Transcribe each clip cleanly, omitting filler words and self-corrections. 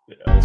Yeah,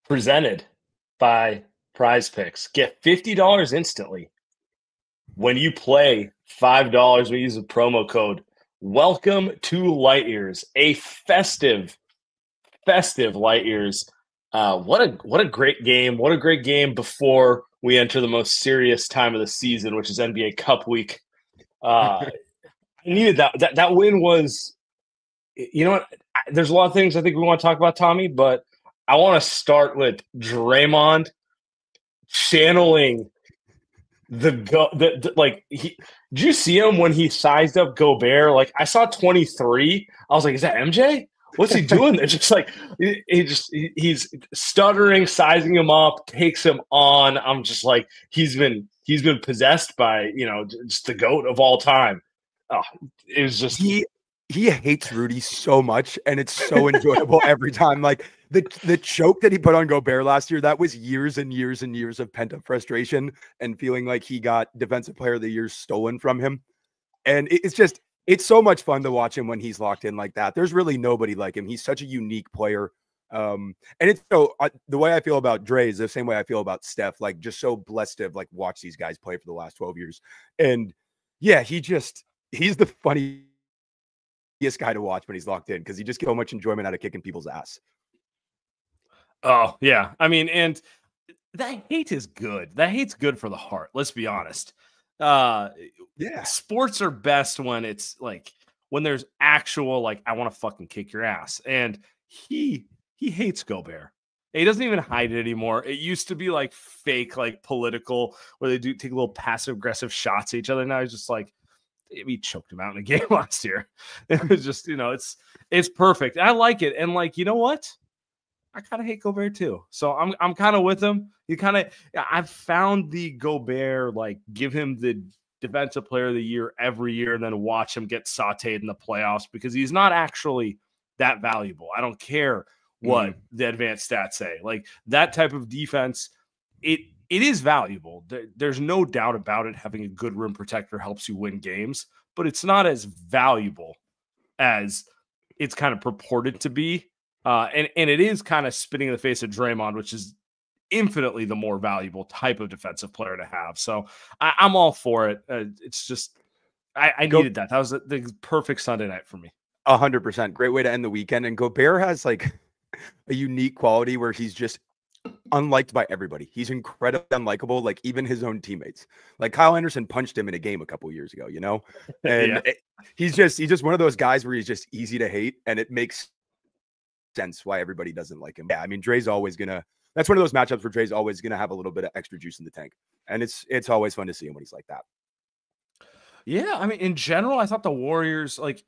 presented by Prize Picks. Get $50 instantly when you play $5. We use the promo code Welcome to Light Years, a festive Light Years. What a great game! What a great game before we enter the most serious time of the season, which is NBA Cup week. I needed that win was. You know what? There's a lot of things I think we want to talk about, Tommy, but I want to start with Draymond channeling like did you see him when he sized up Gobert? Like I saw 23. I was like, is that MJ? What's he doing? It's just like he's stuttering, sizing him up, takes him on. I'm just like he's been possessed by just the GOAT of all time. Oh, it was just he hates Rudy so much, and it's so enjoyable every time. Like the choke that he put on Gobert last year, that was years and years and years of pent up frustration and feeling like he got Defensive Player of the Year stolen from him. And it's so much fun to watch him when he's locked in like that. There's really nobody like him. He's such a unique player. And it's so the way I feel about Dre is the same way I feel about Steph. Like just so blessed to have like watched these guys play for the last 12 years. And yeah, he's the funniest guy to watch when he's locked in because he just gets so much enjoyment out of kicking people's ass. Oh yeah, I mean, and that hate is good. That hate's good for the heart. Let's be honest. Yeah, sports are best when it's like when there's actual like I want to fucking kick your ass, and he hates Gobert. He doesn't even hide it anymore. It used to be like fake, like political, where they do take little passive aggressive shots at each other. Now he's just like. We choked him out in a game last year. It was just, it's perfect. I like it. And like, you know what? I kind of hate Gobert too. So I'm kind of with him. I've found the Gobert, like give him the Defensive Player of the Year every year and then watch him get sauteed in the playoffs because he's not actually that valuable. I don't care what the advanced stats say. Like that type of defense, it is valuable. There's no doubt about it. Having a good rim protector helps you win games, but it's not as valuable as it's kind of purported to be. And it is kind of spitting in the face of Draymond, which is infinitely the more valuable type of defensive player to have. So I'm all for it. It's just, I needed that. That was the perfect Sunday night for me. 100%. Great way to end the weekend. And Gobert has like a unique quality where he's just unliked by everybody. He's incredibly unlikable, like even his own teammates. Like Kyle Anderson punched him in a game a couple years ago, and he's just one of those guys where he's just easy to hate, and it makes sense why everybody doesn't like him. Yeah, I mean, that's one of those matchups where Dre's always gonna have a little bit of extra juice in the tank, and it's always fun to see him when he's like that. Yeah, I mean, in general, I thought the Warriors, like,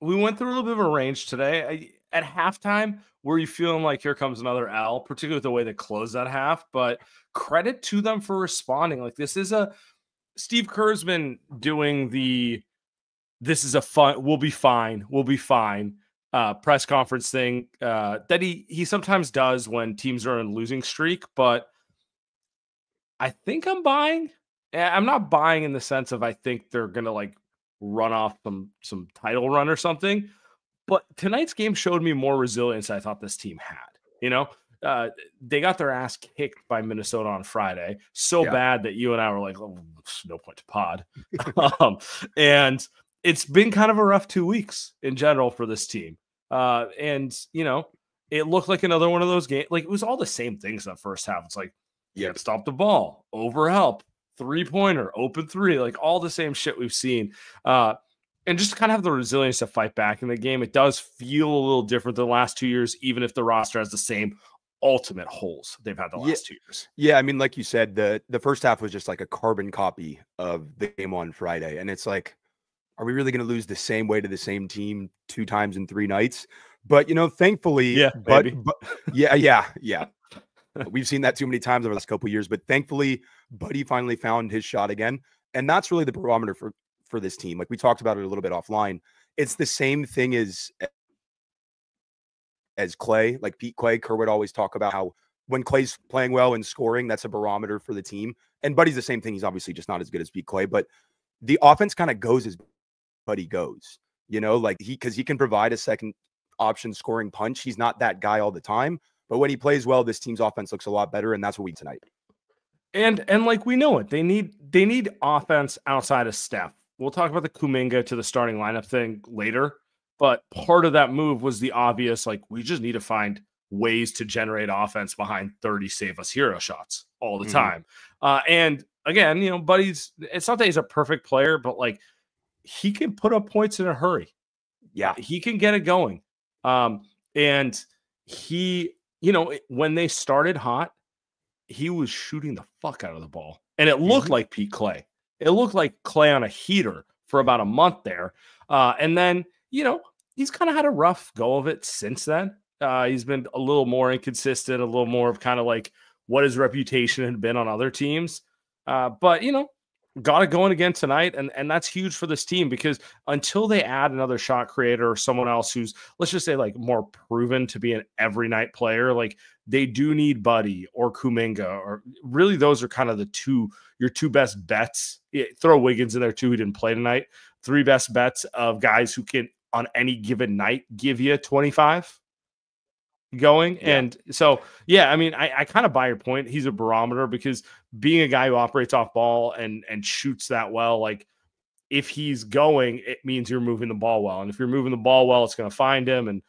we went through a little bit of a range today. At halftime, were you feeling like here comes another L, particularly with the way they closed that half? But credit to them for responding. Like, Steve Kerr's been doing we'll be fine press conference thing that he sometimes does when teams are in a losing streak. But I think I'm buying. I'm not buying in the sense of I think they're going to like run off some title run or something. But tonight's game showed me more resilience than I thought this team had. They got their ass kicked by Minnesota on Friday. Bad that you and I were like, oh, no point to pod. And it's been kind of a rough 2 weeks in general for this team. And it looked like another one of those games. Like it was all the same things in the first half. It's like, stop the ball, overhelp, 3-pointer, open three, like all the same shit we've seen. And just to kind of have the resilience to fight back in the game, it does feel a little different than the last 2 years, even if the roster has the same ultimate holes they've had the last 2 years. Yeah, I mean, like you said, the first half was just like a carbon copy of the game on Friday. And it's like, are we really going to lose the same way to the same team 2 times in 3 nights? But, thankfully, Yeah, but maybe. yeah. We've seen that too many times over the last couple of years, but thankfully Buddy finally found his shot again. And that's really the barometer for this team. Like we talked about it a little bit offline. It's the same thing as Clay, like Pete Clay. Kerr would always talk about how when Clay's playing well and scoring, that's a barometer for the team. And Buddy's the same thing. He's obviously just not as good as Pete Clay, but the offense kind of goes as Buddy goes, like because he can provide a second option scoring punch. He's not that guy all the time, but when he plays well, this team's offense looks a lot better. And that's what we tonight. And like we know it, they need offense outside of Steph. We'll talk about the Kuminga to the starting lineup thing later, but part of that move was the obvious, like we just need to find ways to generate offense behind 30 save us hero shots all the time. And again, Buddy's, it's not that he's a perfect player, but like he can put up points in a hurry. Yeah. He can get it going. And he, when they started hot, he was shooting the fuck out of the ball. And it looked like Pete Clay. It looked like Clay on a heater for about a month there. And then, he's kind of had a rough go of it since then. He's been a little more inconsistent, a little more of kind of like what his reputation had been on other teams. But, got it going again tonight. And that's huge for this team because until they add another shot creator or someone else who's, let's just say, like more proven to be an every night player, like they do need Buddy or Kuminga, or really those are kind of your two best bets. Throw Wiggins in there too, who didn't play tonight. 3 best bets of guys who can on any given night give you 25 going. Yeah. And so, I mean, I kind of buy your point. He's a barometer because being a guy who operates off ball and shoots that well, like if he's going, it means you're moving the ball well. And if you're moving the ball well, it's going to find him. And,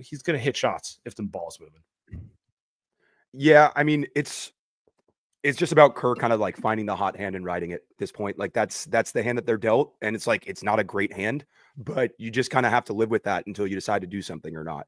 he's going to hit shots if the ball's moving. Yeah. I mean, it's just about Kerr kind of like finding the hot hand and riding it at this point. Like that's the hand that they're dealt. And it's like, it's not a great hand, but you just kind of have to live with that until you decide to do something or not.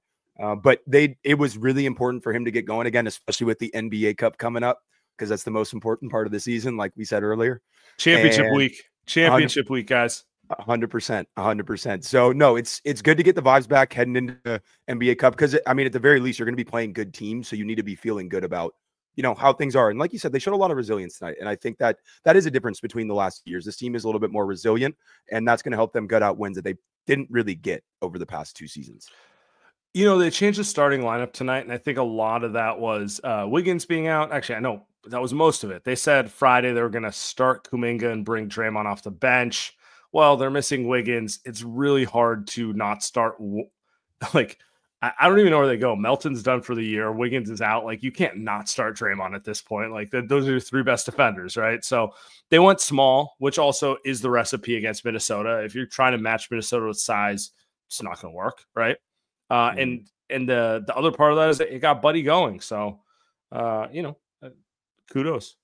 But it was really important for him to get going again, especially with the NBA Cup coming up, because that's the most important part of the season, like we said earlier. Championship week, guys. 100%. So no, it's good to get the vibes back heading into the NBA Cup because I mean, at the very least, you're going to be playing good teams, so you need to be feeling good about how things are. And like you said, they showed a lot of resilience tonight, and I think that is a difference between the last years. This team is a little bit more resilient, and that's going to help them gut out wins that they didn't really get over the past 2 seasons. They changed the starting lineup tonight, and I think a lot of that was Wiggins being out. Actually, I know that was most of it. They said Friday they were going to start Kuminga and bring Draymond off the bench. Well, they're missing Wiggins. It's really hard to not start. Like, I don't even know where they go. Melton's done for the year. Wiggins is out. Like, you can't not start Draymond at this point. Like, those are your 3 best defenders, right? So they went small, which also is the recipe against Minnesota. If you're trying to match Minnesota with size, it's not going to work, right? And the other part of that is that it got Buddy going. So, kudos.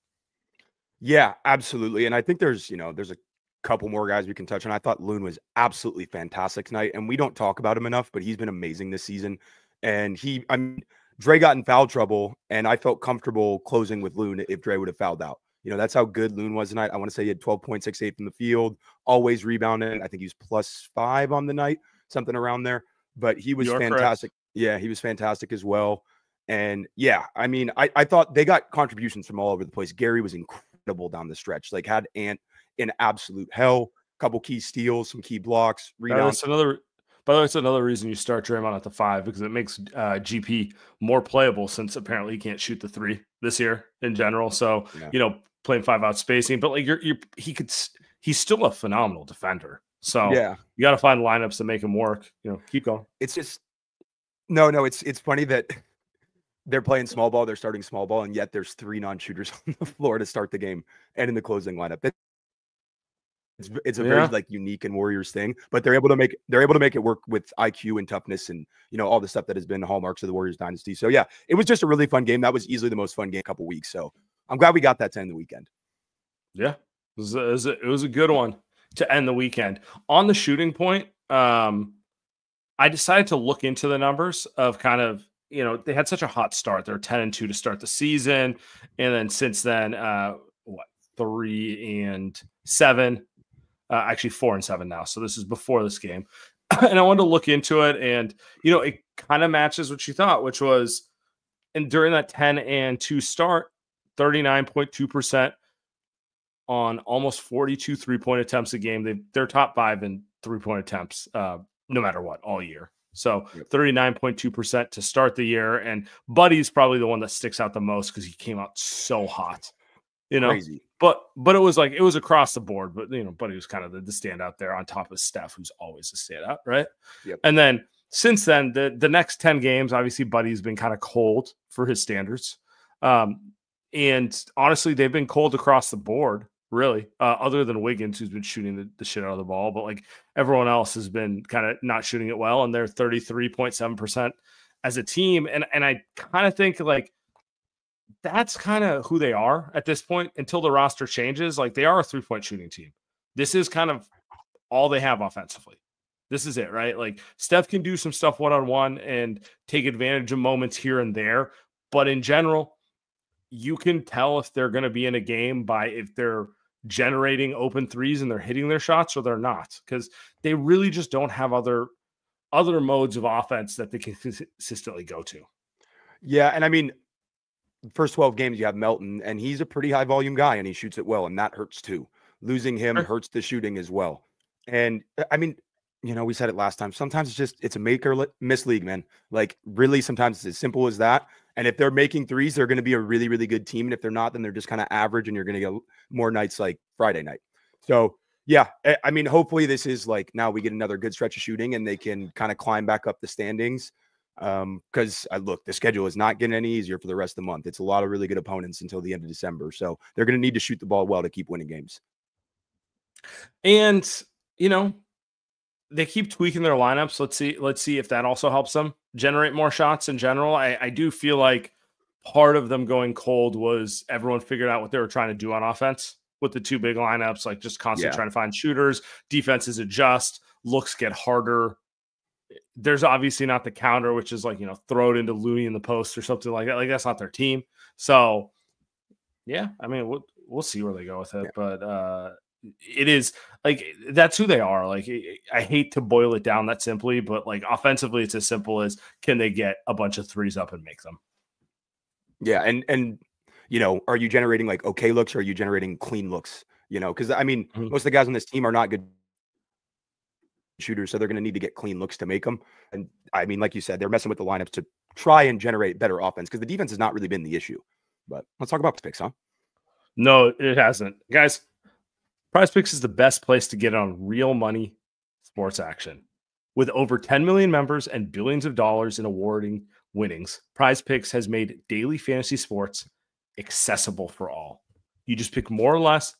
Yeah, absolutely. And I think there's a couple more guys we can touch on. I thought Loon was absolutely fantastic tonight, and we don't talk about him enough, but he's been amazing this season. And Dre got in foul trouble, and I felt comfortable closing with Loon if Dre would have fouled out. That's how good Loon was tonight. I want to say he had 12.68 from the field, always rebounding. I think he was +5 on the night, something around there. But he was fantastic. Correct. Yeah, he was fantastic as well. And yeah, I mean, I thought they got contributions from all over the place. Gary was incredible down the stretch. Like had Ant in absolute hell. Couple key steals, some key blocks, rebounds. By the way, it's another reason you start Draymond at the 5 because it makes GP more playable since apparently he can't shoot the 3 this year in general. So playing 5-out spacing, but like he's still a phenomenal defender. So yeah, you got to find lineups to make him work. Keep going. It's just no. It's funny that they're playing small ball, they're starting small ball, and yet there's 3 non-shooters on the floor to start the game and in the closing lineup. It's a very like unique and Warriors thing, but they're able to make it work with IQ and toughness and all the stuff that has been hallmarks of the Warriors dynasty. So yeah, it was just a really fun game. That was easily the most fun game in a couple weeks. So I'm glad we got that to end the weekend. Yeah, it was a good one to end the weekend. On the shooting point, I decided to look into the numbers of kind of, they had such a hot start. They're 10-2 to start the season. And then since then, 3-7. Actually 4-7 now. So this is before this game. And I wanted to look into it, and it kind of matches what you thought, which was, and during that 10-2 start, 39.2% on almost 42 3-point attempts a game. They're top 5 in 3-point attempts, no matter what, all year. So 39.2% to start the year. And Buddy's probably the one that sticks out the most because he came out so hot, Crazy. But it was across the board. But Buddy was kind of the standout there on top of Steph, who's always a standout, right? Yep. And then since then, the next 10 games, obviously Buddy's been kind of cold for his standards. And honestly, they've been cold across the board, really, other than Wiggins, who's been shooting the shit out of the ball. But like everyone else has been kind of not shooting it well, and they're 33.7% as a team. And I kind of think like that's kind of who they are at this point until the roster changes. Like they are a 3-point shooting team. This is kind of all they have offensively. This is it, right? Like Steph can do some stuff one-on-one and take advantage of moments here and there. But in general, you can tell if they're going to be in a game by if they're generating open threes and they're hitting their shots or they're not, because they really just don't have other modes of offense that they can consistently go to. Yeah, and I mean, first 12 games you have Melton, and he's a pretty high volume guy, and he shoots it well, and that hurts too. Losing him hurts the shooting as well. And I mean, we said it last time. Sometimes it's a make or miss league, man. Like really, sometimes it's as simple as that. And if they're making threes, they're going to be a really, really good team. And if they're not, then they're just kind of average, and you're going to get more nights like Friday night. So yeah, I mean, hopefully this is like now we get another good stretch of shooting and they can kind of climb back up the standings. Because look, the schedule is not getting any easier for the rest of the month. It's a lot of really good opponents until the end of December. So they're going to need to shoot the ball well to keep winning games. And, they keep tweaking their lineups. Let's see if that also helps them generate more shots in general. I do feel like part of them going cold was everyone figured out what they were trying to do on offense with the two big lineups, like just constantly trying to find shooters, defenses adjust, looks get harder. There's obviously not the counter, which is like, throw it into Looney in the post or something like that. Like that's not their team. So yeah, I mean, we'll see where they go with it, but it is like that's who they are. Like I hate to boil it down that simply, but like offensively, it's as simple as can they get a bunch of threes up and make them? Yeah, and are you generating like okay looks, or are you generating clean looks? Because I mean, most of the guys on this team are not good shooters, so they're going to need to get clean looks to make them. And I mean, like you said, they're messing with the lineups to try and generate better offense because the defense has not really been the issue. But let's talk about picks, huh? No, it hasn't, guys. Prize Picks is the best place to get on real money sports action. With over 10 million members and billions of dollars in awarding winnings, Prize Picks has made daily fantasy sports accessible for all. You just pick more or less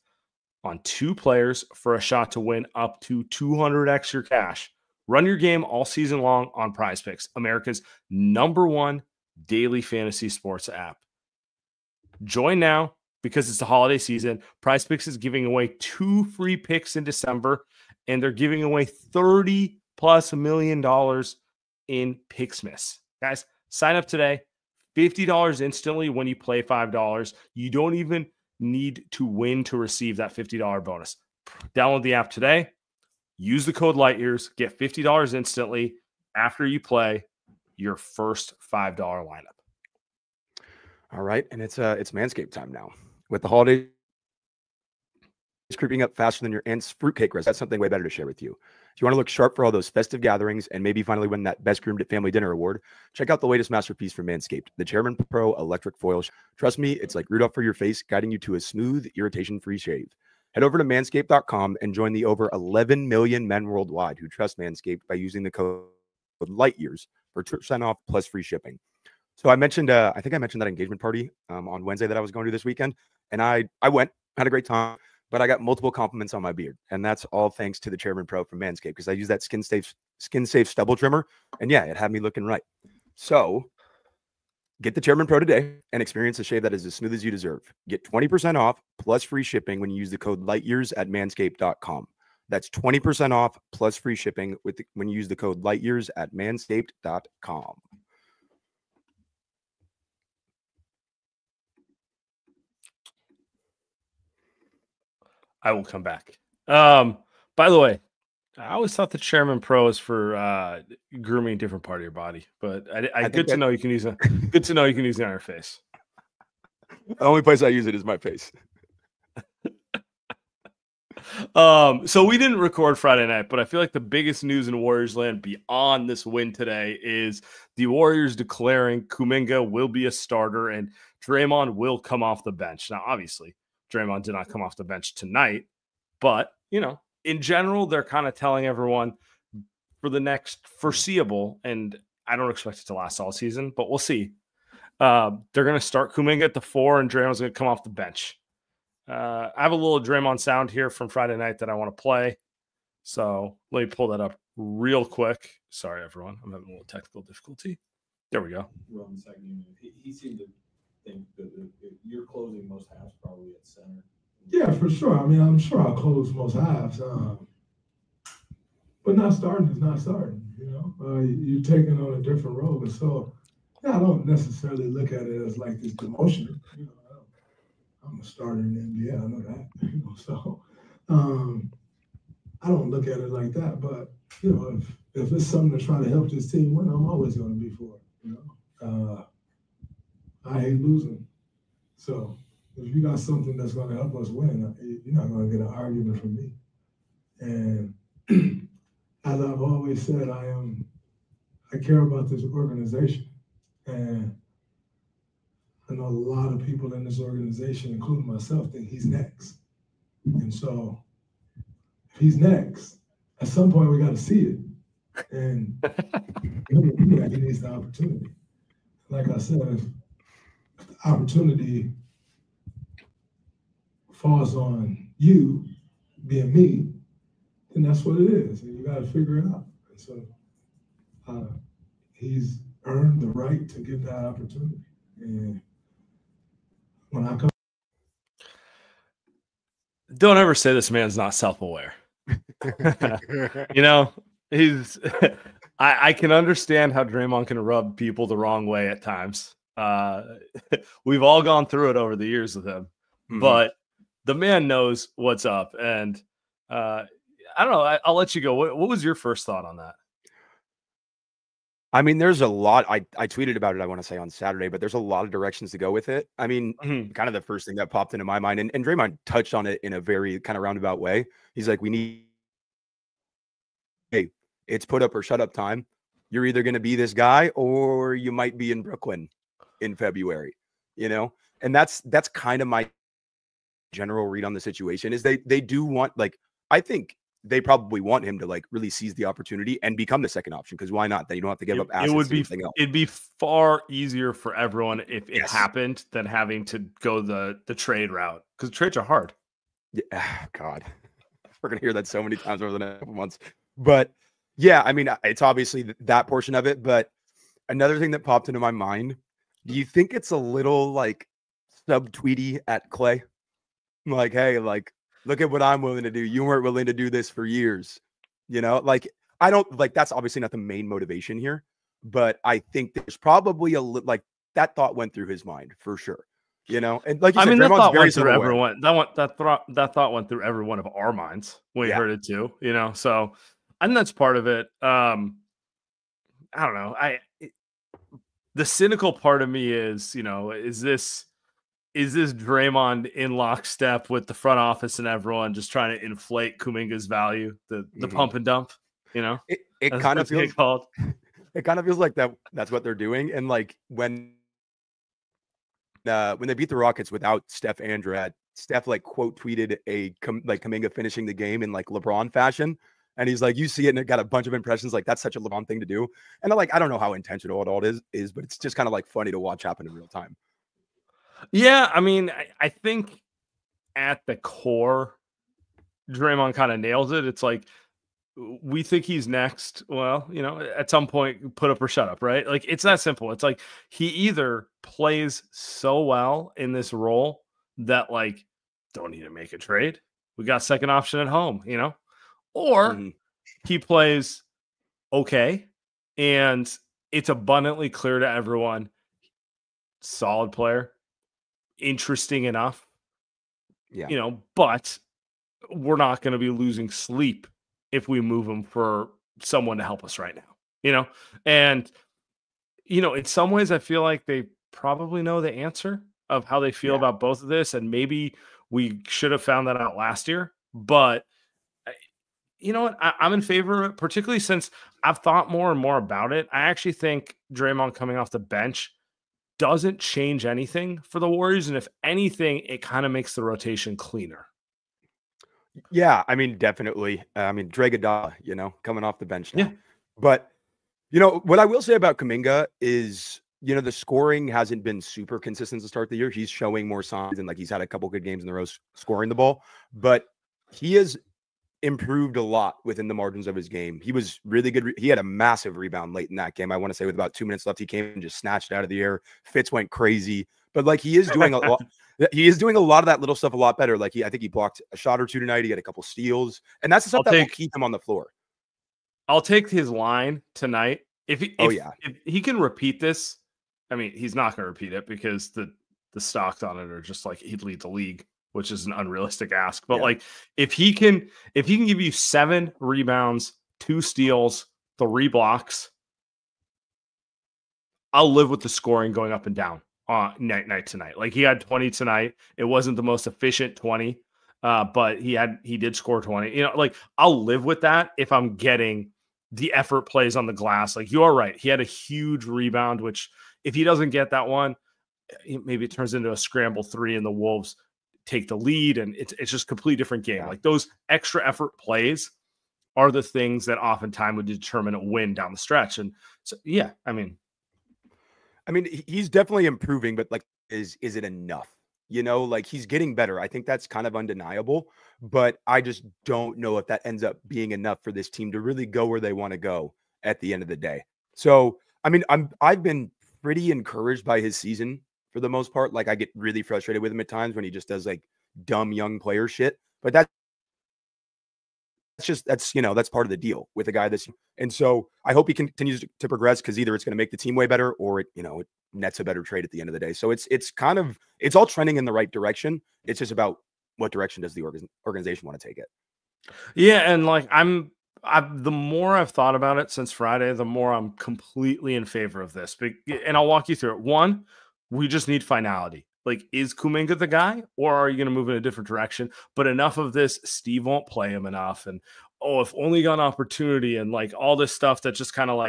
on 2 players for a shot to win up to 200x your cash. Run your game all season long on Prize Picks, America's #1 daily fantasy sports app. Join now. Because it's the holiday season, Prize Picks is giving away 2 free picks in December, and they're giving away $30+ million in Picksmas. Guys, sign up today. $50 instantly when you play $5. You don't even need to win to receive that $50 bonus. Download the app today. Use the code LIGHTYEARS. Get $50 instantly after you play your first $5 lineup. All right, and it's Manscaped time now. With the holidays creeping up faster than your aunt's fruitcake recipe, that's something way better to share with you. If you want to look sharp for all those festive gatherings and maybe finally win that Best Groomed at Family Dinner award, check out the latest masterpiece from Manscaped, the Chairman Pro Electric Foil. Trust me, it's like Rudolph for your face, guiding you to a smooth, irritation-free shave. Head over to manscaped.com and join the over 11 million men worldwide who trust Manscaped by using the code LIGHTYEARS for 2% off plus free shipping. So I mentioned, I think I mentioned that engagement party on Wednesday that I was going to this weekend, and I went, had a great time, but I got multiple compliments on my beard, and that's all thanks to the Chairman Pro from Manscaped because I use that skin safe stubble trimmer, and yeah, it had me looking right. So get the Chairman Pro today and experience a shave that is as smooth as you deserve. Get 20% off plus free shipping when you use the code LIGHTYEARS at manscaped.com. That's 20% off plus free shipping when you use the code LIGHTYEARS at manscaped.com. I will come back. By the way, I always thought the Chairman Pro is for grooming a different part of your body, but I good to know you can use it. Good to know you can use it on your face. The only place I use it is my face. So we didn't record Friday night, but I feel like the biggest news in Warriors land beyond this win today is the Warriors declaring Kuminga will be a starter and Draymond will come off the bench. Now, obviously, Draymond did not come off the bench tonight, but, you know, in general, they're kind of telling everyone for the next foreseeable, and I don't expect it to last all season, but we'll see. They're going to start Kuminga at the 4, and Draymond's going to come off the bench. I have a little Draymond sound here from Friday night that I want to play. So let me pull that up real quick. Sorry, everyone. I'm having a little technical difficulty. There we go. He seemed to think that you're closing most halves probably at center. Yeah, for sure. I mean, I'm sure I'll close most halves. But not starting is not starting, you know. You're taking on a different role. And so, yeah, I don't necessarily look at it as like this demotion. You know, I'm a starter in the NBA. I know that. You know, so I don't look at it like that. But, you know, if it's something to try to help this team win, I'm always going to be for it, you know. I hate losing. So if you got something that's going to help us win, you're not going to get an argument from me. And as I've always said, I care about this organization. And I know a lot of people in this organization, including myself, think he's next. And so if he's next, at some point we got to see it. And he needs the opportunity. Like I said, if the opportunity falls on you, being me, then that's what it is. And you got to figure it out. And so he's earned the right to get that opportunity. And when I come, don't ever say this man's not self-aware. You know, he's I can understand how Draymond can rub people the wrong way at times. We've all gone through it over the years with him, but the man knows what's up. And I don't know. I'll let you go. What was your first thought on that? I mean, there's a lot. I tweeted about it, I want to say, on Saturday, but there's a lot of directions to go with it. I mean, kind of the first thing that popped into my mind, and Draymond touched on it in a very kind of roundabout way. He's like, hey, it's put up or shut up time. You're either going to be this guy or you might be in Brooklyn in February, you know? And that's kind of my general read on the situation is they do want, like, I think they probably want him to like really seize the opportunity and become the second option. Cause why not? Then you don't have to give up assets. It'd be far easier for everyone if it happened than having to go the trade route. Cause trades are hard. Yeah, God, we're going to hear that so many times over the next couple months, but yeah, I mean, it's obviously that portion of it, but another thing that popped into my mind, do you think it's a little like sub-tweety at Clay? Like, hey, like, look at what I'm willing to do. You weren't willing to do this for years. You know, like, I don't like that's obviously not the main motivation here, but I think there's probably a like that thought went through his mind for sure. You know, and like you said, that thought very went through everyone. That thought went through every one of our minds when we heard it too. You know, so I think that's part of it. I don't know. The cynical part of me is, you know, is this Draymond in lockstep with the front office and everyone just trying to inflate Kuminga's value, the pump and dump, you know? It kind of feels called. It kind of feels like that's what they're doing. And like when they beat the Rockets without Steph Andrett, Steph like quote tweeted like Kuminga finishing the game in like LeBron fashion. And he's like, you see it, and it got a bunch of impressions. Like, that's such a LeBron thing to do. And I don't know how intentional it all is, but it's just kind of like funny to watch happen in real time. Yeah, I mean, I think at the core, Draymond kind of nails it. It's like, we think he's next. Well, you know, at some point, put up or shut up, right? Like, it's that simple. It's like he either plays so well in this role that, like, don't need to make a trade. We got second option at home, you know? Or he plays okay, and it's abundantly clear to everyone, solid player, interesting enough, you know, but we're not going to be losing sleep if we move him for someone to help us right now, And, in some ways, I feel like they probably know the answer of how they feel about both of this. And maybe we should have found that out last year. But you know what? I'm in favor of it, particularly since I've thought more and more about it. I actually think Draymond coming off the bench doesn't change anything for the Warriors. And if anything, it kind of makes the rotation cleaner. Yeah, I mean, definitely. I mean, Dre Iguodala, coming off the bench now. Yeah. But, what I will say about Kuminga is, the scoring hasn't been super consistent to start the year. He's showing more signs, and he's had a couple good games in a row scoring the ball. But he has improved a lot within the margins of his game. He was really good. He had a massive rebound late in that game. I want to say with about 2 minutes left, he came and just snatched it out of the air. Fitz went crazy. But he is doing a lot. He is doing a lot of that little stuff a lot better. I think he blocked a shot or two tonight. He got a couple steals, and that's the stuff that will keep him on the floor. I'll take his line tonight. If he can repeat this, I mean, he's not going to repeat it because the stocks on it are just he'd lead the league, which is an unrealistic ask. But if he can give you 7 rebounds, 2 steals, 3 blocks, I'll live with the scoring going up and down night tonight. He had 20 tonight. It wasn't the most efficient 20, but he did score 20. I'll live with that if I'm getting the effort plays on the glass. You are right. He had a huge rebound, which if he doesn't get that one, maybe it turns into a scramble 3 and the Wolves take the lead, and it's just a completely different game. Those extra effort plays are the things that oftentimes would determine a win down the stretch. And so, yeah, I mean, he's definitely improving, but is it enough? He's getting better. I think that's kind of undeniable, but I just don't know if that ends up being enough for this team to really go where they want to go at the end of the day. So, I've been pretty encouraged by his season for the most part. I get really frustrated with him at times when he just does dumb young player shit, but that's part of the deal with a guy and so I hope he continues to progress, because either it's going to make the team way better or it nets a better trade at the end of the day. So it's all trending in the right direction. It's just about what direction does the organization want to take it. Yeah. And the more I've thought about it since Friday, the more I'm completely in favor of this. And I'll walk you through it. One, we just need finality. Is Kuminga the guy, or are you going to move in a different direction? But enough of this, Steve won't play him enough. And, if only got an opportunity, and all this stuff that just kind of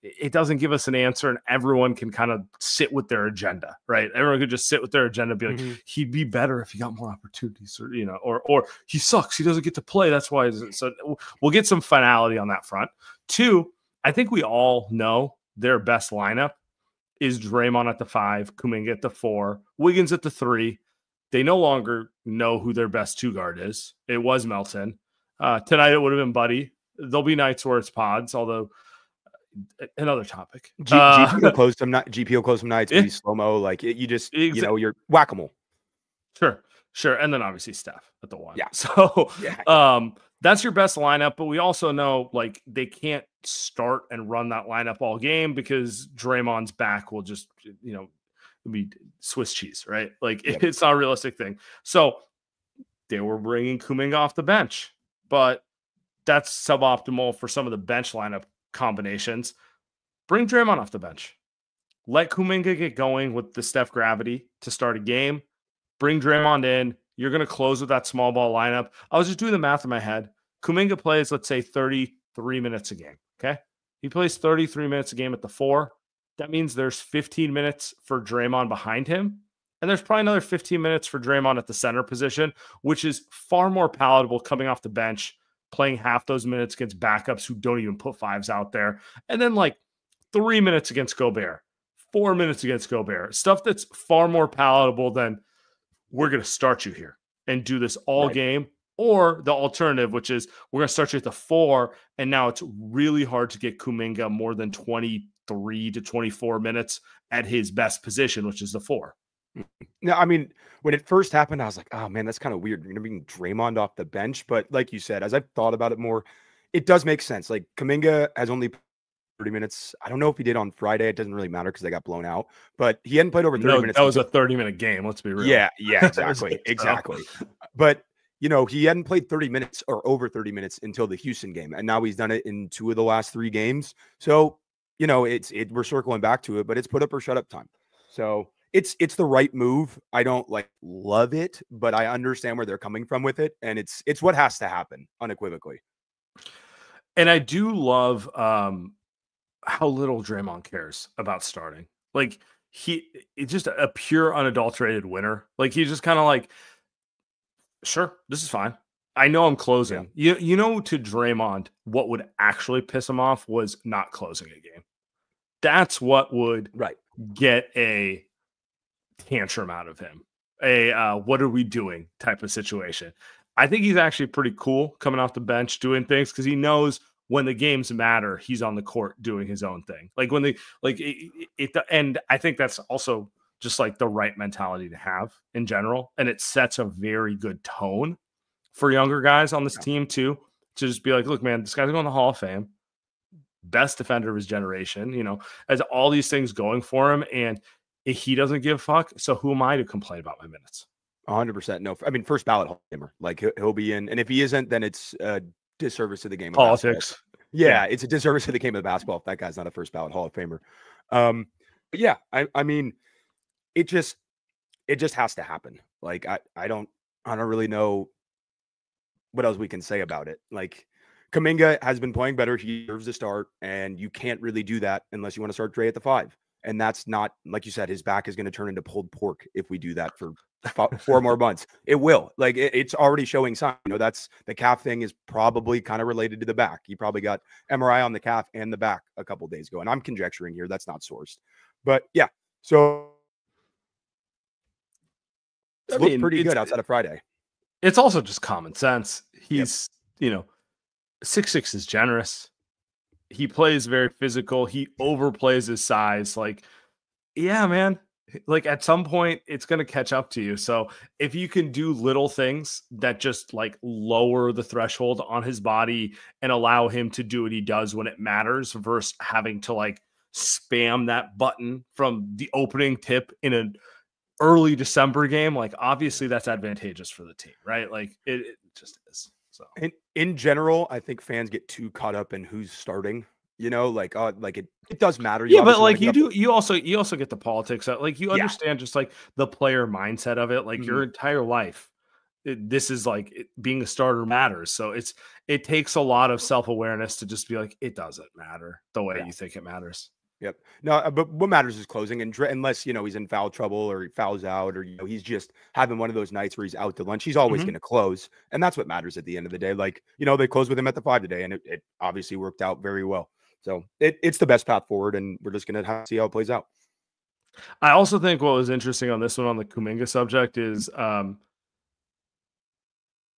it doesn't give us an answer, and everyone can kind of sit with their agenda, right? Everyone could just sit with their agenda and be he'd be better if he got more opportunities, or he sucks. He doesn't get to play. That's why. So we'll get some finality on that front. 2, I think we all know their best lineup is Draymond at the 5, Kuminga at the 4, Wiggins at the 3. They no longer know who their best 2 guard is. It was Melton. Tonight it would have been Buddy. There'll be nights where it's Pods, although another topic. GP will close some nights. GP will close some nights. Maybe slow-mo. You just, you're whack-a-mole. Sure. And then obviously Steph at the 1. Yeah. So that's your best lineup, but we also know they can't start and run that lineup all game because Draymond's back will just, be Swiss cheese, right? It's not a realistic thing. So they were bringing Kuminga off the bench, but that's suboptimal for some of the bench lineup combinations. Bring Draymond off the bench. Let Kuminga get going with the Steph gravity to start a game. Bring Draymond in. You're going to close with that small ball lineup. I was just doing the math in my head. Kuminga plays, let's say, 33 minutes a game, okay? He plays 33 minutes a game at the 4. That means there's 15 minutes for Draymond behind him, and there's probably another 15 minutes for Draymond at the center position, which is far more palatable coming off the bench, playing half those minutes against backups who don't even put 5s out there, and then 3 minutes against Gobert, 4 minutes against Gobert, stuff that's far more palatable than we're going to start you here and do this all game, or the alternative, which is we're going to start you at the 4, and now it's really hard to get Kuminga more than 23 to 24 minutes at his best position, which is the 4. No, when it first happened, I was like, oh man, that's kind of weird. You're bringing Draymond off the bench. But like you said, as I've thought about it more, it does make sense. Kuminga has only 30 minutes. I don't know if he did on Friday. It doesn't really matter because they got blown out. But he hadn't played over 30 minutes. That was a 30-minute game. Let's be real. Yeah, exactly. Exactly. But you know, he hadn't played 30 minutes or over 30 minutes until the Houston game. And now he's done it in 2 of the last 3 games. So, you know, we're circling back to it, but it's put up or shut up time. So it's the right move. I don't like love it, but I understand where they're coming from with it. And it's what has to happen unequivocally. And I do love how little Draymond cares about starting. Like it's just a pure unadulterated winner. Like he's just kind of like, sure, this is fine. I know I'm closing. Yeah. You know, to Draymond, what would actually piss him off was not closing a game. That's what would get a tantrum out of him. What are we doing type of situation. I think he's actually pretty cool coming off the bench doing things because he knows when the games matter, he's on the court doing his own thing. Like when and I think that's also just like the right mentality to have in general. And it sets a very good tone for younger guys on this team too, to just be like, look, man, this guy's going to the Hall of Fame, best defender of his generation, you know, has all these things going for him. And if he doesn't give a fuck, so who am I to complain about my minutes? 100%. No, I mean, first ballot Hall of Famer. Like he'll be in. And if he isn't, then it's a disservice to the game. Politics. Yeah, it's a disservice to the game of basketball if that guy's not a first ballot Hall of Famer. But yeah, I mean, it just has to happen. Like I don't really know what else we can say about it. Like Kuminga has been playing better. He deserves to start, and you can't really do that unless you want to start Dre at the 5. And that's not, like you said, his back is going to turn into pulled pork if we do that for 4 more months. It will. Like it's already showing signs. You know, that's the calf thing is probably kind of related to the back. He probably got MRI on the calf and the back a couple days ago. And I'm conjecturing here. That's not sourced. But yeah, so it looked pretty good outside of Friday. It's also just common sense. He's, you know, 6'6" is generous. He plays very physical. He overplays his size. Like, yeah, man. Like at some point, it's going to catch up to you. So if you can do little things that just like lower the threshold on his body and allow him to do what he does when it matters versus having to like spam that button from the opening tip in an early December game, like obviously that's advantageous for the team, right? Like it just is. So in general, I think fans get too caught up in who's starting. You know, like it does matter. Yeah, but like you also get the politics out. Like you understand just like the player mindset of it. Like your entire life, this is like being a starter matters. So it takes a lot of self-awareness to just be like, it doesn't matter the way you think it matters. Yep. No, but what matters is closing, and unless you know he's in foul trouble or he fouls out or you know he's just having one of those nights where he's out to lunch, he's always going to close, and that's what matters at the end of the day. Like you know they closed with him at the 5 today, and it obviously worked out very well. So it's the best path forward, and we're just going to see how it plays out. I also think what was interesting on this one on the Kuminga subject is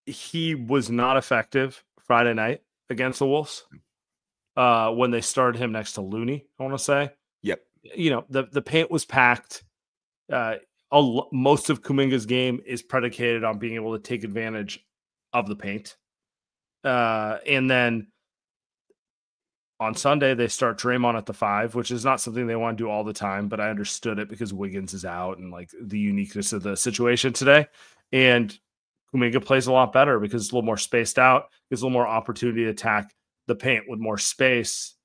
he was not effective Friday night against the Wolves. When they started him next to Looney, I want to say. Yep. You know, the paint was packed. Most of Kuminga's game is predicated on being able to take advantage of the paint. And then on Sunday, they start Draymond at the 5, which is not something they want to do all the time, but I understood it because Wiggins is out and like the uniqueness of the situation today. And Kuminga plays a lot better because it's a little more spaced out, gives a little more opportunity to attack the paint with more space.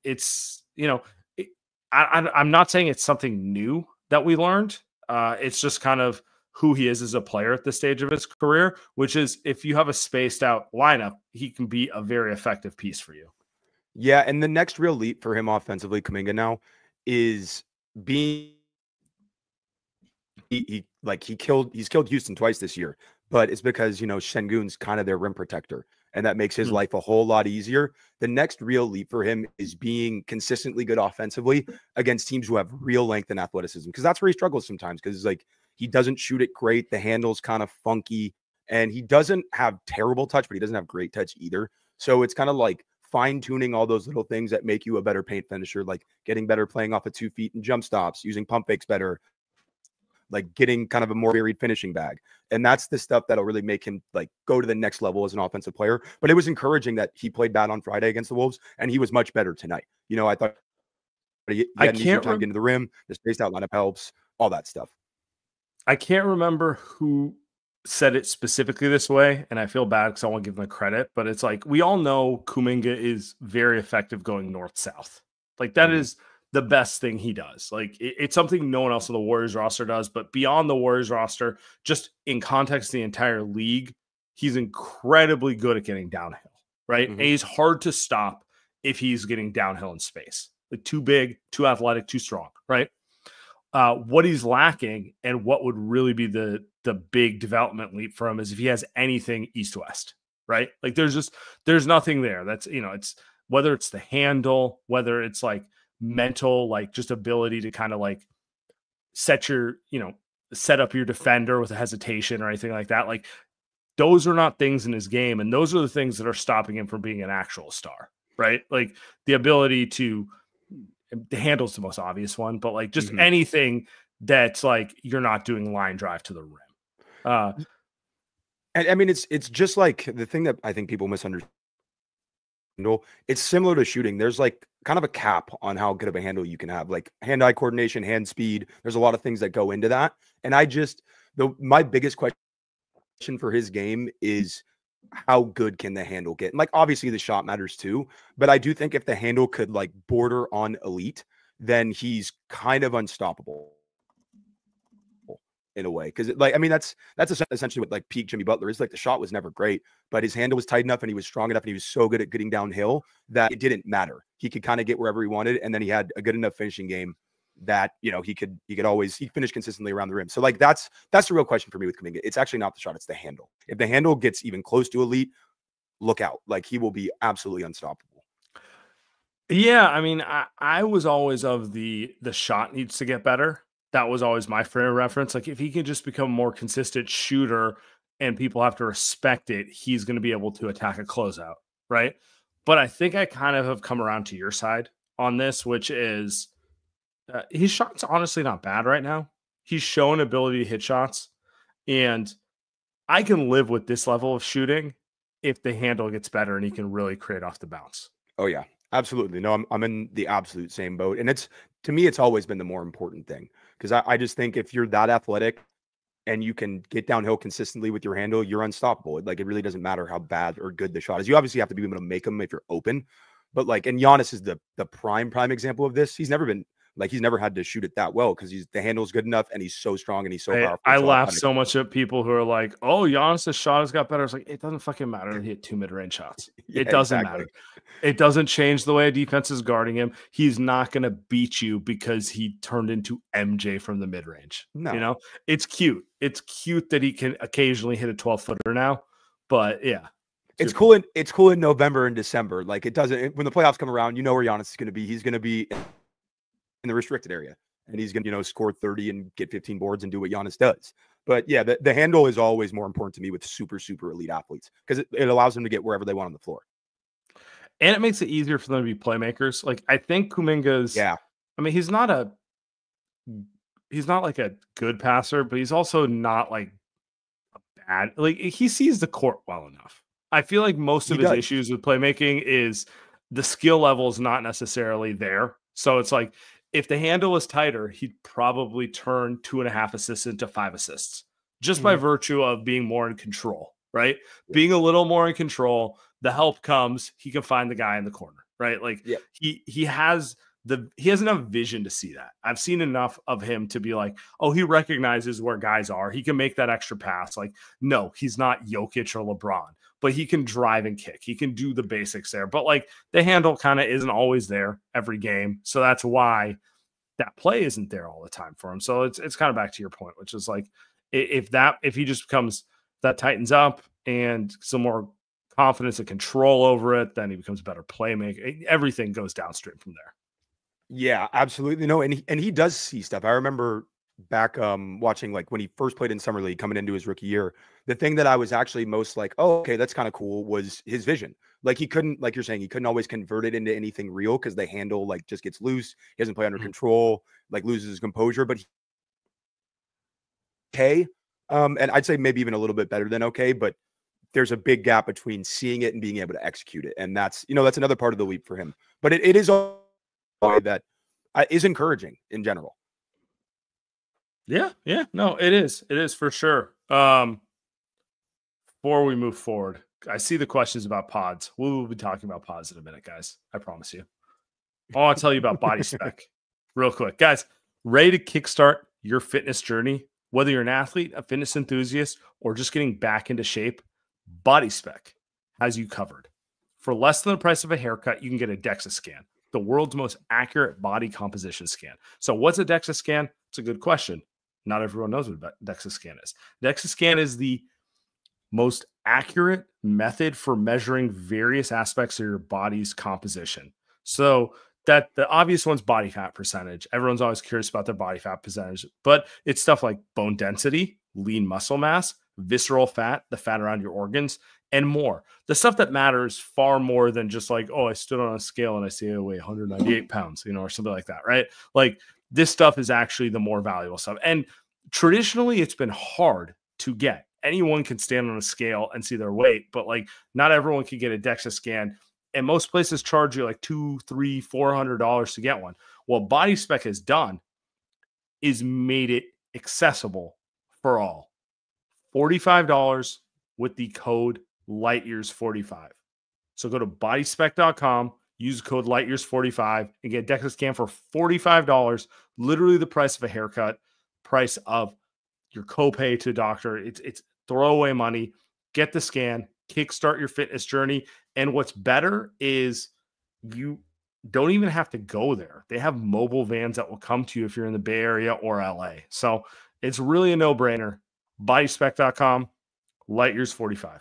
It's, you know, I'm not saying it's something new that we learned. It's just kind of who he is as a player at this stage of his career, which is if you have a spaced out lineup, he can be a very effective piece for you. Yeah. And the next real leap for him offensively, Kuminga now is being, he's killed Houston twice this year, but it's because, you know, Şengün's kind of their rim protector. And that makes his life a whole lot easier. The next real leap for him is being consistently good offensively against teams who have real length and athleticism. Because that's where he struggles sometimes. Because like he doesn't shoot it great. The handle's kind of funky. And he doesn't have terrible touch, but he doesn't have great touch either. So it's kind of like fine-tuning all those little things that make you a better paint finisher, like getting better playing off of 2 feet and jump stops, using pump fakes better, like getting kind of a more varied finishing bag. And that's the stuff that'll really make him like go to the next level as an offensive player. But it was encouraging that he played bad on Friday against the Wolves and he was much better tonight. You know, I thought he had an easier time getting to the rim. The spaced out lineup helps, all that stuff. I can't remember who said it specifically this way, and I feel bad because I want to give him the credit, but it's like we all know Kuminga is very effective going north-south. Like that is the best thing he does. Like it's something no one else on the Warriors roster does, but beyond the Warriors roster, just in context of the entire league, he's incredibly good at getting downhill, right? And he's hard to stop if he's getting downhill in space. Like too big, too athletic, too strong, right? What he's lacking and what would really be the big development leap for him is if he has anything east-west, right? Like there's nothing there. That's, it's whether it's the handle, whether it's like mental, like just ability to kind of like set up your defender with a hesitation or anything like that. Like those are not things in his game. And those are the things that are stopping him from being an actual star, right? Like the ability to, the handle's the most obvious one, but like just anything that's like you're not doing line drive to the rim. And I mean, it's just like the thing that I think people misunderstand. It's similar to shooting. There's like kind of a cap on how good of a handle you can have, like hand-eye coordination, hand speed. There's a lot of things that go into that. And my biggest question for his game is how good can the handle get? And like obviously the shot matters too, but I do think if the handle could like border on elite, then he's kind of unstoppable in a way. Because like, I mean, that's essentially what like peak Jimmy Butler is. Like the shot was never great, but his handle was tight enough and he was strong enough and he was so good at getting downhill that it didn't matter. He could kind of get wherever he wanted, and then he had a good enough finishing game that he finished consistently around the rim. So like that's the real question for me with Kuminga. It's actually not the shot, it's the handle. If the handle gets even close to elite, look out. Like he will be absolutely unstoppable. Yeah, I mean, I was always of the shot needs to get better. That was always my frame of reference. Like if he can just become a more consistent shooter and people have to respect it, he's going to be able to attack a closeout, right? But I think I kind of have come around to your side on this, which is his shot's honestly not bad right now. He's shown ability to hit shots, and I can live with this level of shooting if the handle gets better and he can really create off the bounce. Oh yeah, absolutely. No, I'm in the absolute same boat. And to me, it's always been the more important thing, because I just think if you're that athletic and you can get downhill consistently with your handle, you're unstoppable. Like it really doesn't matter how bad or good the shot is. You obviously have to be able to make them if you're open, but like, and Giannis is the prime example of this. He's never had to shoot it that well because the handle's good enough and he's so strong and he's so powerful. I laugh so much at people who are like, "Oh, Giannis' shot has got better." It's like, it doesn't fucking matter. He hit 2 mid-range shots. Yeah, it doesn't matter. It doesn't change the way a defense is guarding him. He's not going to beat you because he turned into MJ from the mid-range. No. It's cute. It's cute that he can occasionally hit a 12-footer now, but yeah. It's cool. It's cool in November and December. Like it doesn't, when the playoffs come around, where Giannis is going to be. He's going to be in the restricted area, and he's going to score 30 and get 15 boards and do what Giannis does. But yeah, the handle is always more important to me with super, super elite athletes, because it allows them to get wherever they want on the floor. And it makes it easier for them to be playmakers. Like I think Kuminga's, I mean, he's not like a good passer, but he's also not like a bad, like he sees the court well enough. I feel like most of his issues with playmaking is the skill level is not necessarily there. So it's like, if the handle was tighter, he'd probably turn 2.5 assists into 5 assists just by virtue of being more in control, right? Yeah. Being a little more in control, the help comes, he can find the guy in the corner, right? Like he has enough vision to see that. I've seen enough of him to be like, oh, he recognizes where guys are. He can make that extra pass. Like, no, he's not Jokic or LeBron, but he can drive and kick. He can do the basics there. But like the handle kind of isn't always there every game. So that's why that play isn't there all the time for him. So it's kind of back to your point, which is like, if he just becomes, that tightens up and some more confidence and control over it, then he becomes a better playmaker. Everything goes downstream from there. Yeah, absolutely. No, and he does see stuff. I remember back watching like when he first played in Summer League coming into his rookie year, the thing that I was actually most like, oh, okay, that's kind of cool, was his vision. Like he couldn't, like you're saying, he couldn't always convert it into anything real because the handle like just gets loose. He doesn't play under control, like loses his composure, but okay. And I'd say maybe even a little bit better than okay, but there's a big gap between seeing it and being able to execute it. And that's another part of the leap for him. But it is all that is encouraging in general. Yeah. No, it is for sure. before we move forward, I see the questions about pods. We will be talking about pods in a minute, guys. I promise you. I want to tell you about Body Spec real quick. Guys, ready to kickstart your fitness journey? Whether you're an athlete, a fitness enthusiast, or just getting back into shape, Body Spec has you covered. For less than the price of a haircut, you can get a DEXA scan, the world's most accurate body composition scan. So what's a DEXA scan? It's a good question. Not everyone knows what a DEXA scan is. DEXA scan is the most accurate method for measuring various aspects of your body's composition. So that the obvious one's body fat percentage. Everyone's always curious about their body fat percentage, but it's stuff like bone density, lean muscle mass, visceral fat, the fat around your organs, and more. The stuff that matters far more than just like, oh, I stood on a scale and I see I weigh 198 pounds, or something like that, right? Like this stuff is actually the more valuable stuff. And traditionally, it's been hard to get. Anyone can stand on a scale and see their weight, but like not everyone can get a DEXA scan. And most places charge you like $200, $300, $400 to get one. What Body Spec has done is made it accessible for all. $45 with the code LightYears45. So go to bodyspec.com, use the code LightYears45, and get a DEXA scan for $45, literally the price of a haircut, price of your copay to a doctor. It's throwaway money. Get the scan, kickstart your fitness journey. And what's better is you don't even have to go there. They have mobile vans that will come to you if you're in the Bay Area or LA. So it's really a no-brainer. Bodyspec.com, LightYears45.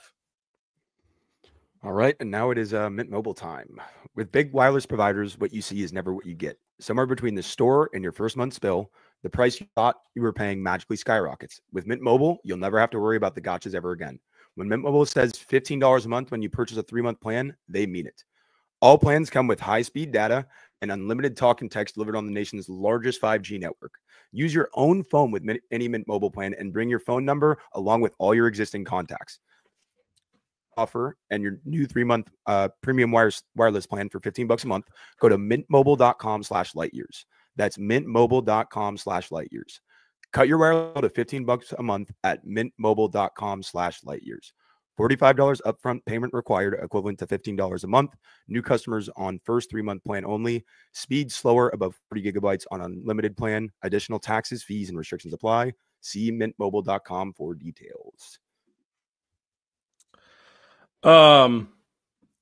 All right, and now it is Mint Mobile time. With big wireless providers, what you see is never what you get. Somewhere between the store and your first month's bill, the price you thought you were paying magically skyrockets. With Mint Mobile, you'll never have to worry about the gotchas ever again. When Mint Mobile says $15 a month when you purchase a 3-month plan, they mean it. All plans come with high-speed data and unlimited talk and text delivered on the nation's largest 5G network. Use your own phone with any Mint Mobile plan and bring your phone number along with all your existing contacts. Offer and your new 3-month premium wireless plan for $15 a month. Go to mintmobile.com/lightyears. That's mintmobile.com/lightyears. Cut your wireless to $15 a month at mintmobile.com/lightyears. $45 upfront payment required, equivalent to $15 a month. New customers on first 3-month plan only. Speed slower above 40 gigabytes on unlimited plan. Additional taxes, fees, and restrictions apply. See mintmobile.com for details.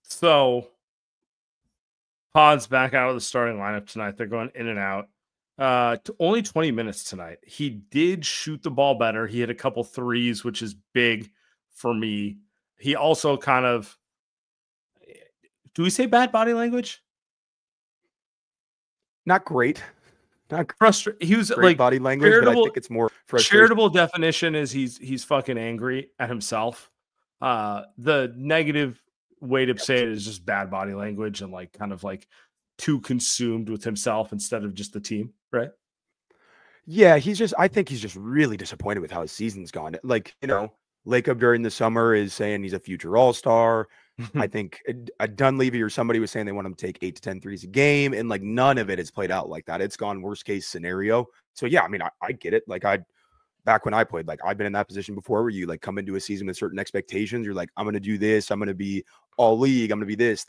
So Pod's back out of the starting lineup tonight. They're going in and out. Only 20 minutes tonight. He did shoot the ball better. He hit a couple threes, which is big for me. He also kind of, do we say bad body language? Not great. Not frustrated. He was great like body language, but I think it's more frustration. Charitable definition is he's fucking angry at himself. The negative way to say it is just bad body language and like kind of like too consumed with himself instead of just the team, right? Yeah, I think he's just really disappointed with how his season's gone. Like, Lacob during the summer is saying he's a future all-star. I think Dunleavy or somebody was saying they want him to take 8 to 10 threes a game, and like none of it has played out like that. It's gone worst case scenario. So yeah, I mean, I get it. Like back when I played, like I've been in that position before where you like come into a season with certain expectations. You're like, I'm going to do this. I'm going to be all league. I'm going to be this,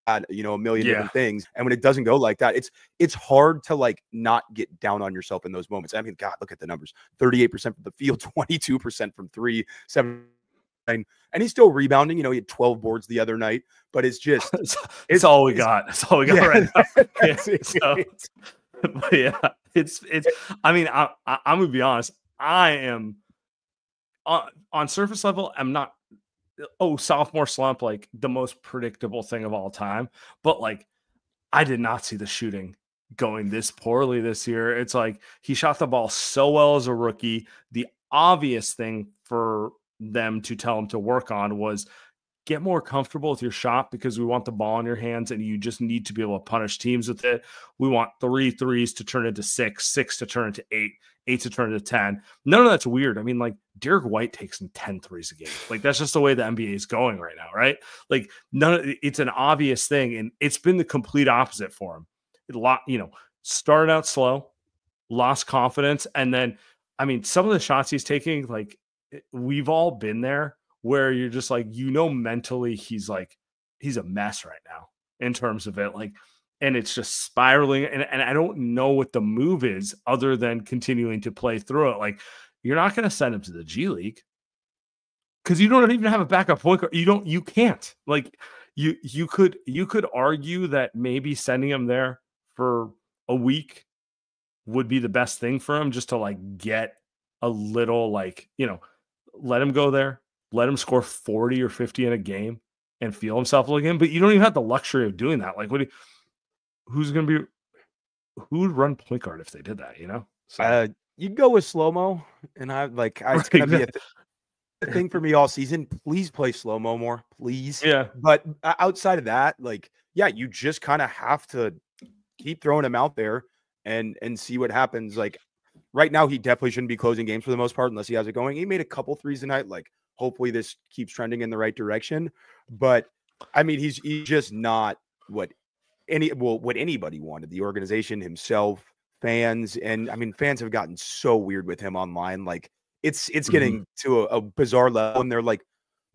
a million different things. And when it doesn't go like that, it's hard to like not get down on yourself in those moments. I mean, God, look at the numbers: 38% from the field, 22% from 3, 7. And he's still rebounding. He had 12 boards the other night, but it's just it's all we got. That's all we got right now. But yeah, it's. I mean, I'm gonna be honest. I am on surface level. I'm not. Sophomore slump, like the most predictable thing of all time. But like, I did not see the shooting going this poorly this year. It's like he shot the ball so well as a rookie. The obvious thing for them to tell him to work on was get more comfortable with your shot, because we want the ball in your hands and you just need to be able to punish teams with it. We want 3 threes to turn into 6, 6 to turn into 8, 8 to turn into 10. None of that's weird. I mean, like Derek White takes in 10 threes a game. Like that's just the way the NBA is going right now, right? Like it's an obvious thing, and it's been the complete opposite for him. Started out slow, lost confidence, and then I mean, some of the shots he's taking, like we've all been there, where you're just like, mentally he's a mess right now in terms of it. Like, and it's just spiraling. And I don't know what the move is other than continuing to play through it. Like, you're not going to send him to the G League because you don't even have a backup point guard. You can't. Like, you could argue that maybe sending him there for a week would be the best thing for him, just to like get a little, like, let him go there, let him score 40 or 50 in a game and feel himself again. But you don't even have the luxury of doing that. Like, who would run point guard if they did that, So, you'd go with slow-mo, and it's gonna be a thing for me all season. Please play slow-mo more, please. Yeah. But outside of that, like, yeah, you just kind of have to keep throwing him out there and see what happens. Like, right now, he definitely shouldn't be closing games for the most part unless he has it going. He made a couple threes tonight. Like, hopefully this keeps trending in the right direction. But I mean, he's just not what anybody wanted. The organization, himself, fans, and I mean, fans have gotten so weird with him online. Like, it's getting to a bizarre level, and they're like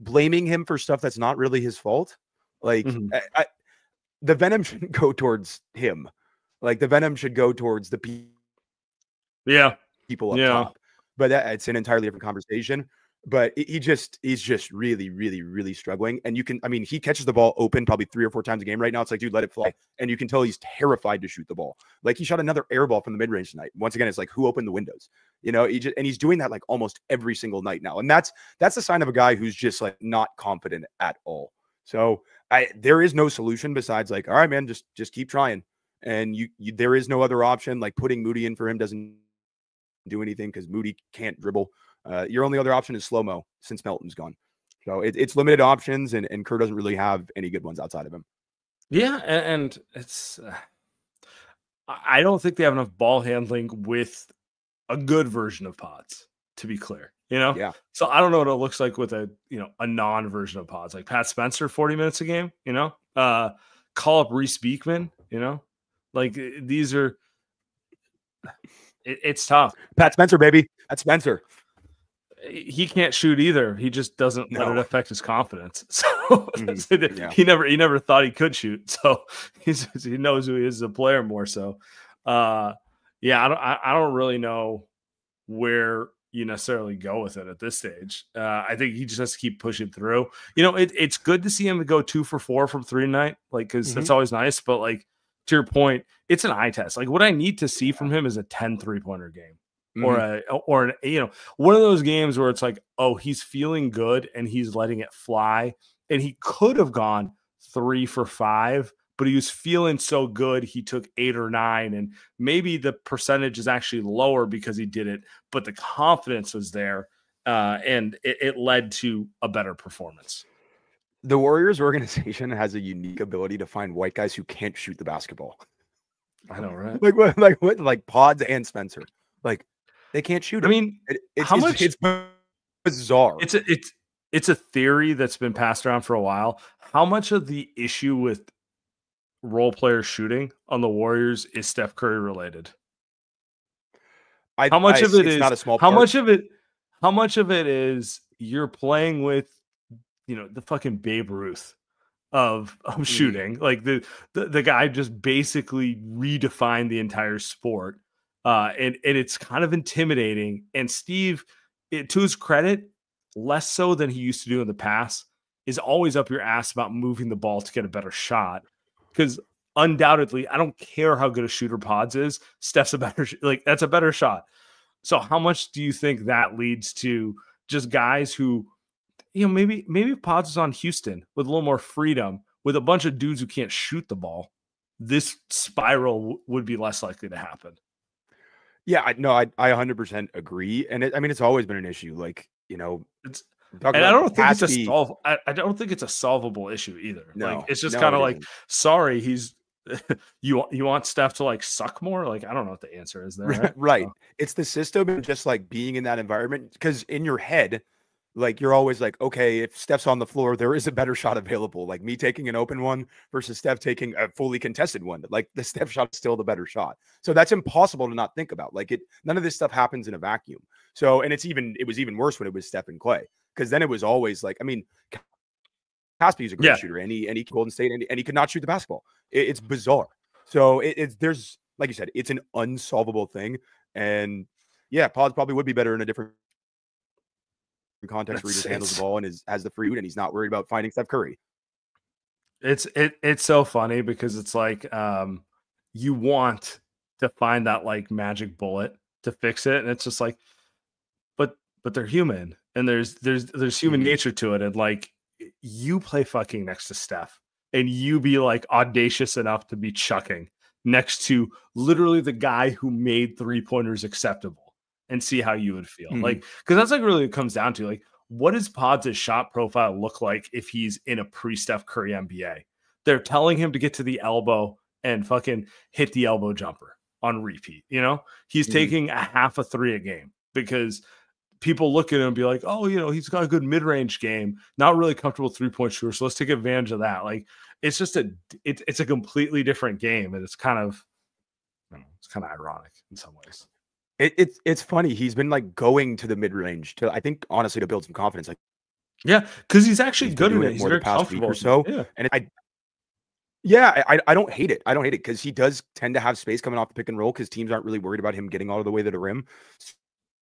blaming him for stuff that's not really his fault. Like, the venom shouldn't go towards him. Like, the venom should go towards the people up top. But it's an entirely different conversation. But he's just really, really, really struggling. And he catches the ball open probably 3 or 4 times a game right now. It's like, dude, let it fly. And you can tell he's terrified to shoot the ball. Like, he shot another air ball from the mid-range tonight. Once again, it's like, who opened the windows? He's doing that like almost every single night now. And that's the sign of a guy who's just like not confident at all. So there is no solution besides like, all right, man, just keep trying. And there is no other option. Like, putting Moody in for him doesn't do anything because Moody can't dribble. Your only other option is slow-mo since Melton's gone. So it's limited options, and Kerr doesn't really have any good ones outside of him. Yeah, and it's I don't think they have enough ball handling with a good version of Pods, to be clear. Yeah. So I don't know what it looks like with a non-version of Pods, like Pat Spencer, 40 minutes a game. Call up Reese Beekman. Like, these are. It's tough. Pat Spencer, baby. That's Spencer. He can't shoot either. He just doesn't let it affect his confidence. So he never thought he could shoot. So he knows who he is as a player more so. I don't really know where you necessarily go with it at this stage. I think he just has to keep pushing through. It's good to see him go 2 for 4 from 3 tonight, like, because that's always nice. But like, to your point, it's an eye test. Like, what I need to see from him is a 10 3-pointer game. Or one of those games where it's like, oh, he's feeling good and he's letting it fly, and he could have gone 3 for 5, but he was feeling so good he took 8 or 9, and maybe the percentage is actually lower because he did it, but the confidence was there, and it led to a better performance. The Warriors organization has a unique ability to find white guys who can't shoot the basketball. I know, right? Like Pods and Spencer, like, they can't shoot. I mean, it's bizarre. It's a theory that's been passed around for a while. How much of the issue with role player shooting on the Warriors is Steph Curry related? How much of it is not a small part? How much of it is you're playing with, the fucking Babe Ruth of shooting? Like, the guy just basically redefined the entire sport. And it's kind of intimidating. And Steve, to his credit, less so than he used to do in the past, is always up your ass about moving the ball to get a better shot. Because undoubtedly, I don't care how good a shooter Pods is, Steph's a better that's a better shot. So how much do you think that leads to just guys who, maybe Pods is on Houston with a little more freedom, with a bunch of dudes who can't shoot the ball, this spiral would be less likely to happen. Yeah, I 100% agree. And it's always been an issue. Like, and I don't think I don't think it's a solvable issue either. No, like, it's just kind of like, sorry, he's you want Steph to like suck more. Like, I don't know what the answer is there. Right. It's the system and just like being in that environment, because in your head, like, you're always like, okay, if Steph's on the floor, there is a better shot available. Like, me taking an open one versus Steph taking a fully contested one. Like, the Steph shot is still the better shot. So that's impossible to not think about. Like, none of this stuff happens in a vacuum. So, and it was even worse when it was Steph and Clay. because then it was always like, I mean, Caspi's a great shooter, and he Golden State, and he could not shoot the basketball. It's bizarre. So it's there's, like you said, it's an unsolvable thing. And yeah, Pods probably would be better in a different context where he just handles the ball and has the fruit, and he's not worried about finding Steph Curry. It's so funny because it's like you want to find that like magic bullet to fix it, and it's just like, but they're human, and there's human nature to it, and like you play fucking next to Steph, and you be like audacious enough to be chucking next to literally the guy who made 3-pointers acceptable, and see how you would feel. Like, because that's like really it comes down to, like, what does Pods' shot profile look like if he's in a pre-Steph Curry NBA? They're telling him to get to the elbow and fucking hit the elbow jumper on repeat. You know, he's taking a half a three a game because people look at him and be like, oh, you know, he's got a good mid-range game, not really comfortable 3-point shooter. So let's take advantage of that. Like, it's just it's a completely different game. And it's kind of, I don't know, it's kind of ironic in some ways. It's funny. He's been like going to the mid-range to, I think, honestly, to build some confidence. Like, yeah, because he's actually good at it. He's more very the past comfortable week or so. Yeah. And I don't hate it. I don't hate it because he does tend to have space coming off the pick and roll because teams aren't really worried about him getting out of the way to the rim.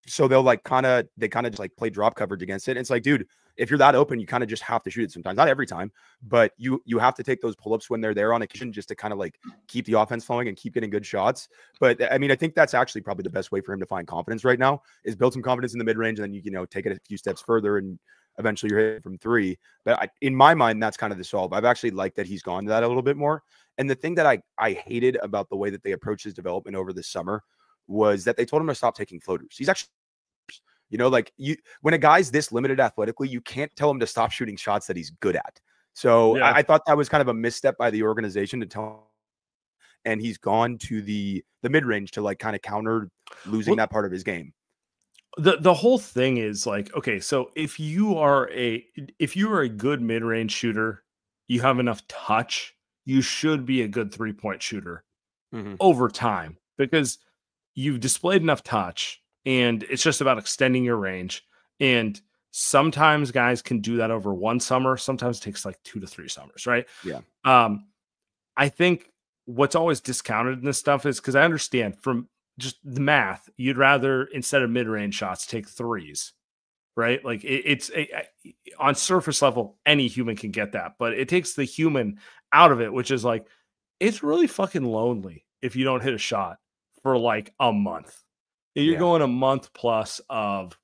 So they'll like kind of just like play drop coverage against it. And it's like, dude, if you're that open, you kind of just have to shoot it sometimes. Not every time, but you have to take those pull-ups when they're there on occasion just to kind of like keep the offense flowing and keep getting good shots. But I mean, I think that's actually probably the best way for him to find confidence right now is build some confidence in the mid-range, and then you know, take it a few steps further and eventually you're hitting from three. But in my mind, that's kind of the solve. I've actually liked that he's gone to that a little bit more. And the thing that I hated about the way that they approached his development over the summer was that they told him to stop taking floaters. He's actually, you know, like when a guy's this limited athletically, you can't tell him to stop shooting shots that he's good at. So yeah. I thought that was kind of a misstep by the organization to tell him. And he's gone to the mid-range to like kind of counter losing that part of his game. The whole thing is like, okay, so if you are a good mid-range shooter, you have enough touch, you should be a good 3-point shooter over time because you've displayed enough touch, and it's just about extending your range. And sometimes guys can do that over one summer. Sometimes it takes like 2 to 3 summers, right? Yeah. I think what's always discounted in this stuff is because I understand from just the math, you'd rather, instead of mid-range shots, take threes, right? Like it's on surface level, any human can get that, but it takes the human out of it, which is like, it's really fucking lonely if you don't hit a shot for like a month. You're going a month plus of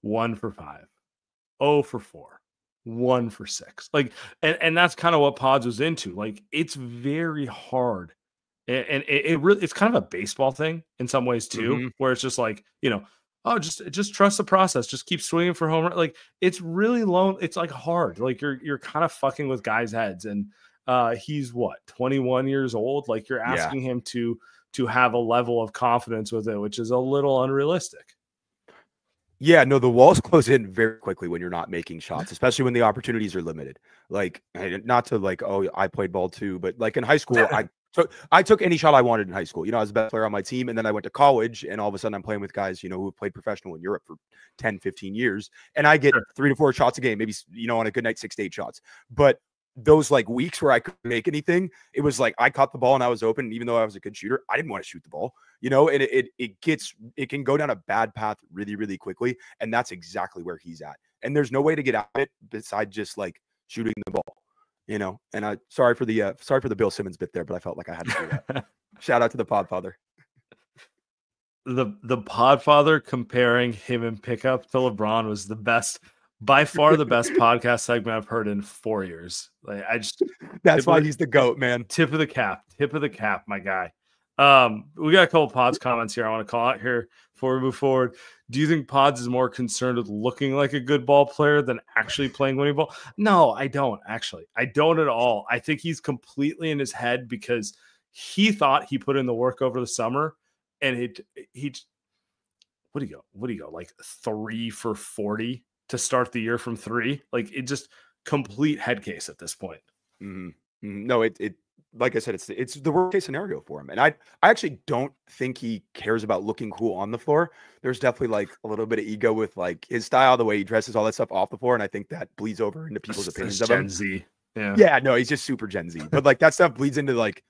1 for 5, 0 for 4, 1 for 6. Like, and that's kind of what Pods was into. Like, it's very hard. And it really, it's kind of a baseball thing in some ways too, where it's just like, you know, oh, just trust the process. Just keep swinging for home run. Like, it's really it's like hard. Like you're kind of fucking with guys' heads. And he's what, 21 years old? Like, you're asking him to have a level of confidence with it, which is a little unrealistic. Yeah, no, the walls close in very quickly when you're not making shots, especially when the opportunities are limited. Like, not to like, oh, I played ball too, but like in high school, I took any shot I wanted in high school. You know, I was the best player on my team. And then I went to college, and all of a sudden I'm playing with guys, you know, who have played professional in Europe for 10, 15 years. And I get 3 to 4 shots a game, maybe, you know, on a good night, 6 to 8 shots. But those like weeks where I couldn't make anything, it was like I caught the ball and I was open. And even though I was a good shooter, I didn't want to shoot the ball, you know, and it can go down a bad path really, really quickly. And that's exactly where he's at. And there's no way to get out of it besides just like shooting the ball. You know, and sorry for the Bill Simmons bit there, but I felt like I had to do that. Shout out to the Podfather. The Podfather comparing him in pickup to LeBron was the best, by far the best podcast segment I've heard in 4 years. Like, that's why he's the GOAT, man. Tip of the cap, my guy. We got a couple Pods comments here I want to call out here before we move forward. Do you think Pods is more concerned with looking like a good ball player than actually playing winning ball? No, I don't actually. I don't at all. I think he's completely in his head because he thought he put in the work over the summer, and what do you go? Like 3 for 40 to start the year from 3. Like, it just complete head case at this point. No, like I said, it's the worst case scenario for him. And I actually don't think he cares about looking cool on the floor. There's definitely like a little bit of ego with like his style, the way he dresses, all that stuff off the floor. And I think that bleeds over into people's opinions of him. Gen Z. Yeah. Yeah, no, he's just super Gen Z. But like that stuff bleeds into like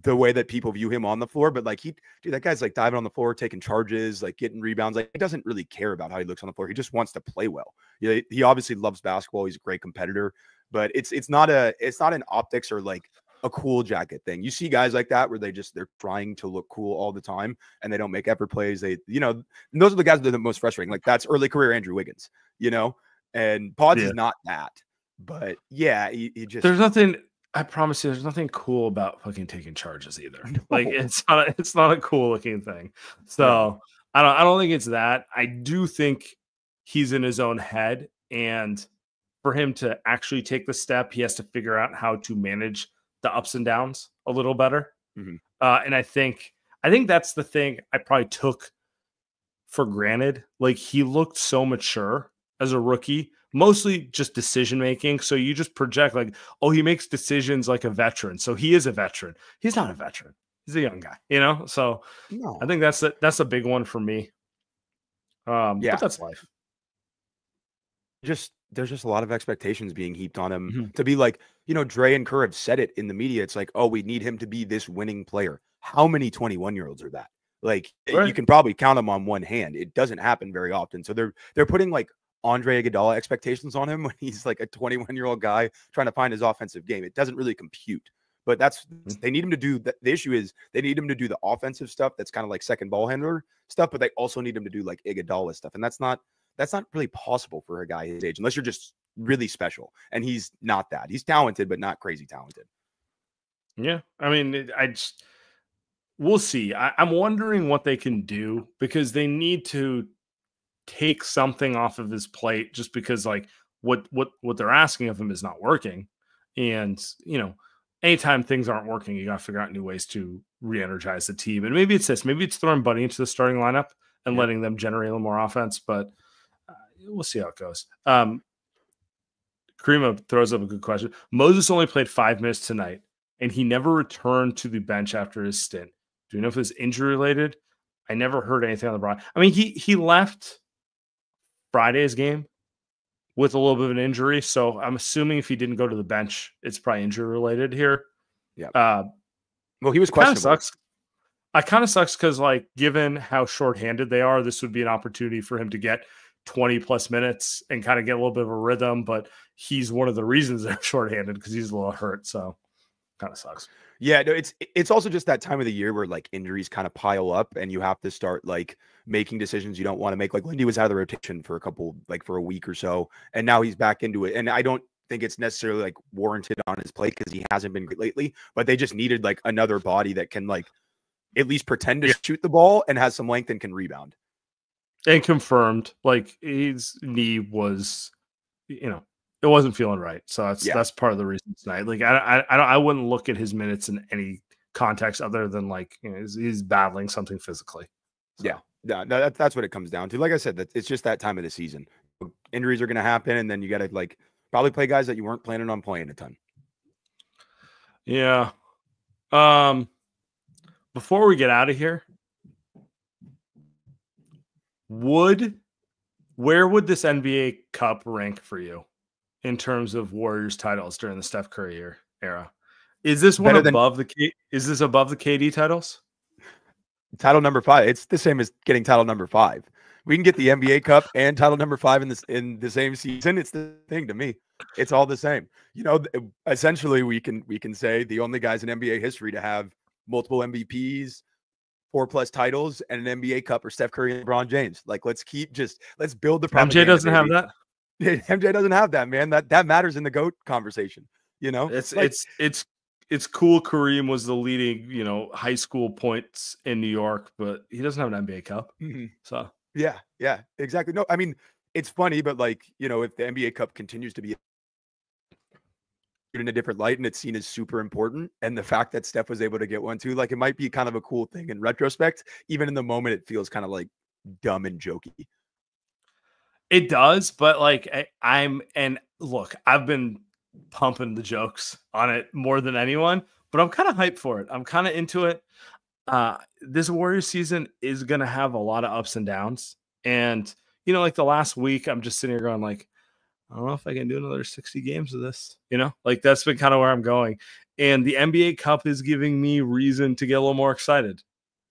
the way that people view him on the floor. But like dude, that guy's like diving on the floor, taking charges, like getting rebounds. Like he doesn't really care about how he looks on the floor. He just wants to play well. Yeah, he obviously loves basketball. He's a great competitor, but it's not an optics or like a cool jacket thing. You see guys like that where they're trying to look cool all the time and they don't make effort plays. They, and those are the guys that are the most frustrating. Like that's early career Andrew Wiggins, and Pods is not that. But yeah, he just there's nothing. I promise you, there's nothing cool about fucking taking charges either. No. Like it's not a cool looking thing. So I don't think it's that. I do think he's in his own head, and for him to actually take the step, he has to figure out how to manage the ups and downs a little better. Mhm. And I think that's the thing I probably took for granted. Like he looked so mature as a rookie. Mostly just decision making. So you just project like, oh, he makes decisions like a veteran. So he is a veteran. He's not a veteran. He's a young guy, So no. I think that's a big one for me. But that's life. There's just a lot of expectations being heaped on him to be like, Dre and Kerr have said it in the media. It's like, oh, we need him to be this winning player. How many 21-year-olds are that? Like you can probably count them on one hand. It doesn't happen very often. So they're putting like Andre Iguodala expectations on him when he's like a 21-year-old guy trying to find his offensive game. It doesn't really compute, but they need him to do that. The issue is they need him to do the offensive stuff. That's kind of like second ball handler stuff, but they also need him to do like Iguodala stuff. And that's not really possible for a guy his age, unless you're just really special. And he's not that. He's talented, but not crazy talented. Yeah. I mean, we'll see. I'm wondering what they can do because they need to take something off of his plate just because like what they're asking of him is not working. And, anytime things aren't working, you got to figure out new ways to re-energize the team. And maybe it's this, maybe it's throwing Buddy into the starting lineup and letting them generate a little more offense, but we'll see how it goes. Karima throws up a good question. Moses only played 5 minutes tonight and he never returned to the bench after his stint. Do you know if it's injury related? I never heard anything on the broad. I mean, he left Friday's game with a little bit of an injury. So I'm assuming if he didn't go to the bench, it's probably injury related here. Yeah. Well, he was questionable. It kind of sucks because like, given how shorthanded they are, this would be an opportunity for him to get 20 plus minutes and kind of get a little bit of a rhythm, but he's one of the reasons they're shorthanded because he's a little hurt. So kind of sucks. Yeah, no, it's also just that time of the year where like injuries kind of pile up and you have to start like making decisions you don't want to make. Like Lindy was out of the rotation for a week or so, and now he's back into it. And I don't think it's necessarily like warranted on his play because he hasn't been great lately, but they just needed like another body that can like at least pretend to shoot the ball and has some length and can rebound. And confirmed, like his knee was, it wasn't feeling right. So that's part of the reason tonight. Like I wouldn't look at his minutes in any context other than like he's battling something physically. So. Yeah, that's what it comes down to. Like I said, it's just that time of the season. Injuries are going to happen, and then you got to like probably play guys that you weren't planning on playing a ton. Yeah. Before we get out of here, where would this NBA Cup rank for you in terms of Warriors titles during the Steph Curry era? Is this one above is this above the KD titles? Title number 5. It's the same as getting title number 5. We can get the NBA Cup and title number 5 in the same season. It's the thing to me. It's all the same. Essentially we can say the only guys in NBA history to have multiple MVPs, 4+ titles, and an NBA Cup are Steph Curry and LeBron James. Like let's build the propaganda. MJ doesn't have that. MJ doesn't have that, man. That matters in the GOAT conversation. It's cool. Kareem was the leading, high school points in New York, but he doesn't have an NBA Cup. Mm-hmm. So yeah, exactly. No, I mean it's funny, but like if the NBA Cup continues to be in a different light and it's seen as super important, and the fact that Steph was able to get one too, like it might be kind of a cool thing in retrospect. Even in the moment, it feels kind of like dumb and jokey. It does, but like I've been pumping the jokes on it more than anyone, but I'm kind of hyped for it. I'm kind of into it. This Warriors season is going to have a lot of ups and downs. And, you know, like the last week, I'm just sitting here going like, I don't know if I can do another 60 games of this, you know, like that's been kind of where I'm going. And the NBA Cup is giving me reason to get a little more excited.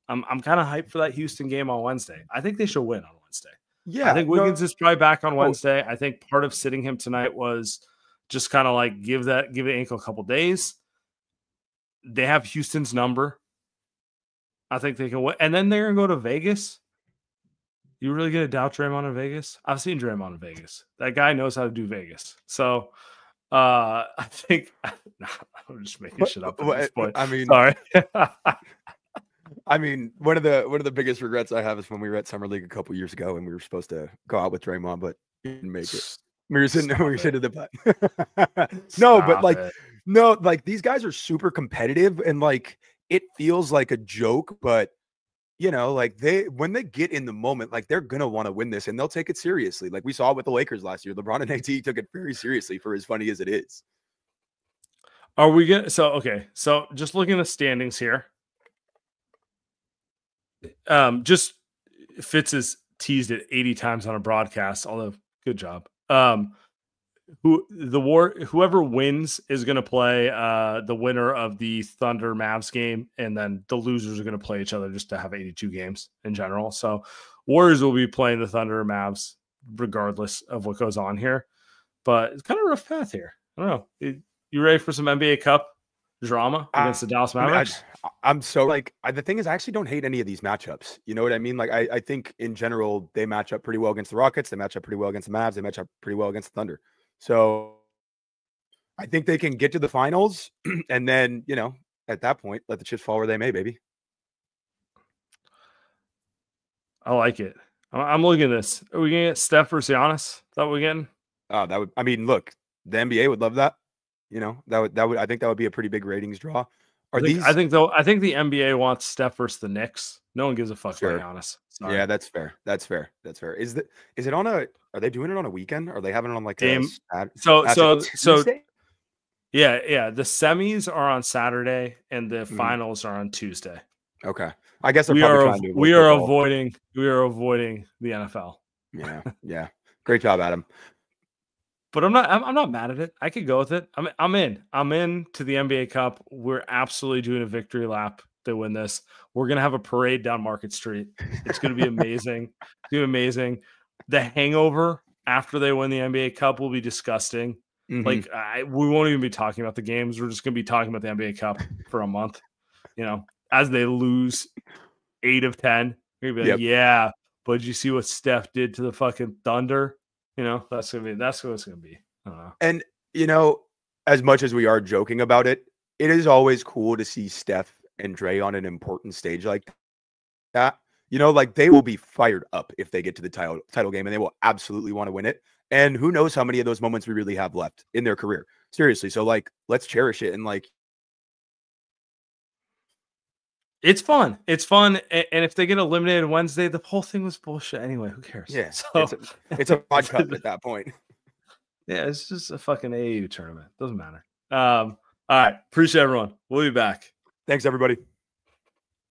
I'm kind of hyped for that Houston game on Wednesday. I think they should win on Wednesday. Yeah, I think Wiggins is probably back on Wednesday. I think part of sitting him tonight was just kind of like give the ankle a couple days. They have Houston's number. I think they can win. And then they're going to go to Vegas. You really going to doubt Draymond in Vegas? I've seen Draymond in Vegas. That guy knows how to do Vegas. So I think I'm just making shit up at this point. I mean, sorry. I mean, one of the biggest regrets I have is when we were at Summer League a couple years ago and we were supposed to go out with Draymond, but didn't make it. We were sitting at the butt. No, like these guys are super competitive and like it feels like a joke, but you know, like when they get in the moment, like they're gonna want to win this and they'll take it seriously. Like we saw with the Lakers last year, LeBron and AD took it very seriously for as funny as it is. Are we gonna? So just looking at the standings here. Just Fitz is teased it 80 times on a broadcast, although good job. Whoever wins is going to play the winner of the Thunder Mavs game, and then the losers are going to play each other just to have 82 games in general. So Warriors will be playing the Thunder Mavs regardless of what goes on here, but it's kind of a rough path here. I don't know. You ready for some NBA Cup drama against the Dallas Mavericks? I'm so like the thing is I actually don't hate any of these matchups. You know what I mean? Like I think in general they match up pretty well against the Rockets. They match up pretty well against the Mavs. They match up pretty well against the Thunder. So I think they can get to the finals and then, you know, at that point, let the chips fall where they may, baby. I like it. I'm looking at this. Are we going to get Steph versus Giannis? Is that what we're getting? That would, I mean, look, the NBA would love that. You know, I think that would be a pretty big ratings draw. I think the NBA wants Steph versus the Knicks. No one gives a fuck about Giannis. Sorry. Yeah, that's fair. Is it on a? Are they doing it on a weekend? Are they having it on like game? So yeah. The semis are on Saturday and the finals are on Tuesday. Okay, I guess we are avoiding the NFL. Yeah. Great job, Adam. But I'm not mad at it. I could go with it. I'm in to the NBA Cup. We're absolutely doing a victory lap to win this. We're gonna have a parade down Market Street. It's gonna be amazing. It's gonna be amazing. The hangover after they win the NBA Cup will be disgusting. Mm-hmm. Like we won't even be talking about the games. We're just gonna be talking about the NBA Cup for a month. You know, as they lose 8 of 10, we're gonna be like, yeah. But did you see what Steph did to the fucking Thunder? You know, that's what it's gonna be. I don't know. And you know, as much as we are joking about it, it is always cool to see Steph and Dre on an important stage like that. You know, like they will be fired up if they get to the title game, and they will absolutely want to win it. And who knows how many of those moments we really have left in their career? Seriously, so like, let's cherish it and like. It's fun. And if they get eliminated Wednesday, the whole thing was bullshit anyway. Who cares? Yeah, so, it's a podcast at that point. Yeah, it's just a fucking AAU tournament. Doesn't matter. All right. Appreciate everyone. We'll be back. Thanks, everybody.